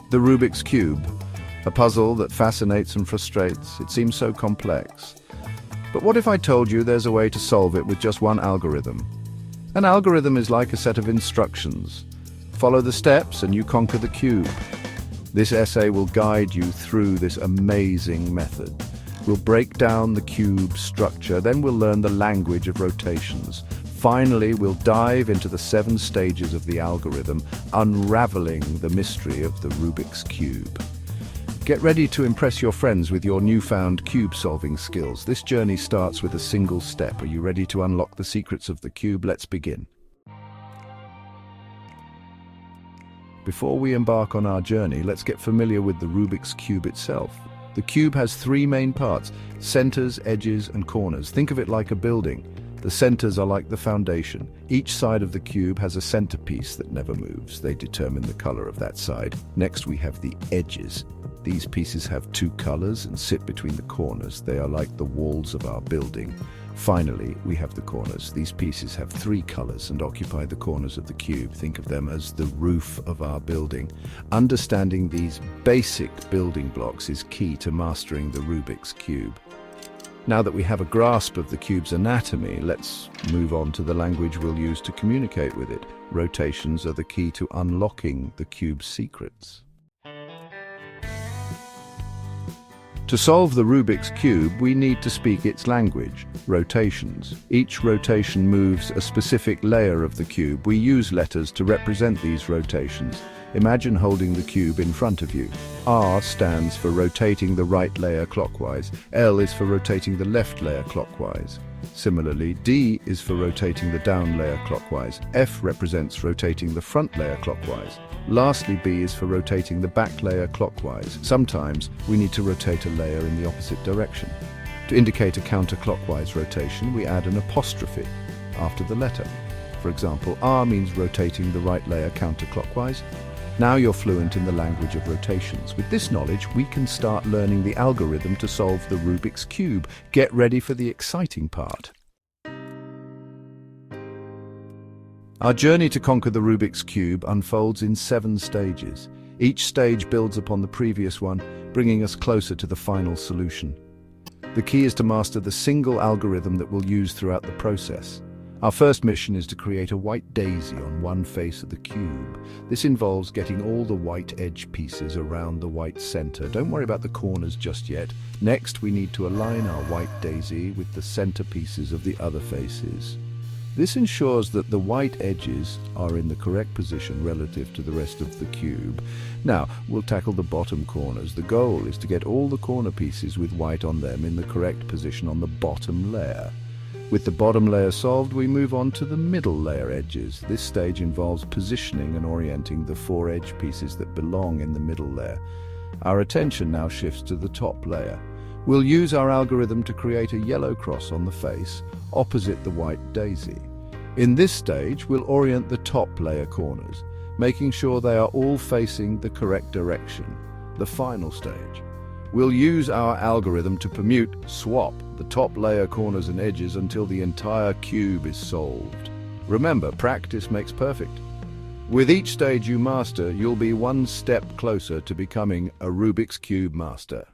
The Rubik's Cube, a puzzle that fascinates and frustrates. It seems so complex. But what if I told you there's a way to solve it with just one algorithm? An algorithm is like a set of instructions. Follow the steps and you conquer the cube. This essay will guide you through this amazing method. We'll break down the cube structure, then we'll learn the language of rotations. Finally, we'll dive into the 7 stages of the algorithm, unraveling the mystery of the Rubik's Cube. Get ready to impress your friends with your newfound cube-solving skills. This journey starts with a single step. Are you ready to unlock the secrets of the cube? Let's begin. Before we embark on our journey, let's get familiar with the Rubik's Cube itself. The cube has 3 main parts: centers, edges, and corners. Think of it like a building. The centers are like the foundation. Each side of the cube has a centerpiece that never moves. They determine the color of that side. Next, we have the edges. These pieces have 2 colors and sit between the corners. They are like the walls of our building. Finally, we have the corners. These pieces have 3 colors and occupy the corners of the cube. Think of them as the roof of our building. Understanding these basic building blocks is key to mastering the Rubik's Cube. Now that we have a grasp of the cube's anatomy, let's move on to the language we'll use to communicate with it. Rotations are the key to unlocking the cube's secrets. To solve the Rubik's Cube, we need to speak its language, rotations. Each rotation moves a specific layer of the cube. We use letters to represent these rotations. Imagine holding the cube in front of you. R stands for rotating the right layer clockwise. L is for rotating the left layer clockwise. Similarly, D is for rotating the down layer clockwise. F represents rotating the front layer clockwise. Lastly, B is for rotating the back layer clockwise. Sometimes we need to rotate a layer in the opposite direction. To indicate a counterclockwise rotation, we add an apostrophe after the letter. For example, R means rotating the right layer counterclockwise. Now you're fluent in the language of rotations. With this knowledge, we can start learning the algorithm to solve the Rubik's Cube. Get ready for the exciting part. Our journey to conquer the Rubik's Cube unfolds in 7 stages. Each stage builds upon the previous one, bringing us closer to the final solution. The key is to master the single algorithm that we'll use throughout the process. Our first mission is to create a white daisy on one face of the cube. This involves getting all the white edge pieces around the white center. Don't worry about the corners just yet. Next, we need to align our white daisy with the center pieces of the other faces. This ensures that the white edges are in the correct position relative to the rest of the cube. Now, we'll tackle the bottom corners. The goal is to get all the corner pieces with white on them in the correct position on the bottom layer. With the bottom layer solved, we move on to the middle layer edges. This stage involves positioning and orienting the 4 edge pieces that belong in the middle layer. Our attention now shifts to the top layer. We'll use our algorithm to create a yellow cross on the face, opposite the white daisy. In this stage, we'll orient the top layer corners, making sure they are all facing the correct direction. The final stage. We'll use our algorithm to swap the top layer corners and edges until the entire cube is solved. Remember, practice makes perfect. With each stage you master, you'll be one step closer to becoming a Rubik's Cube master.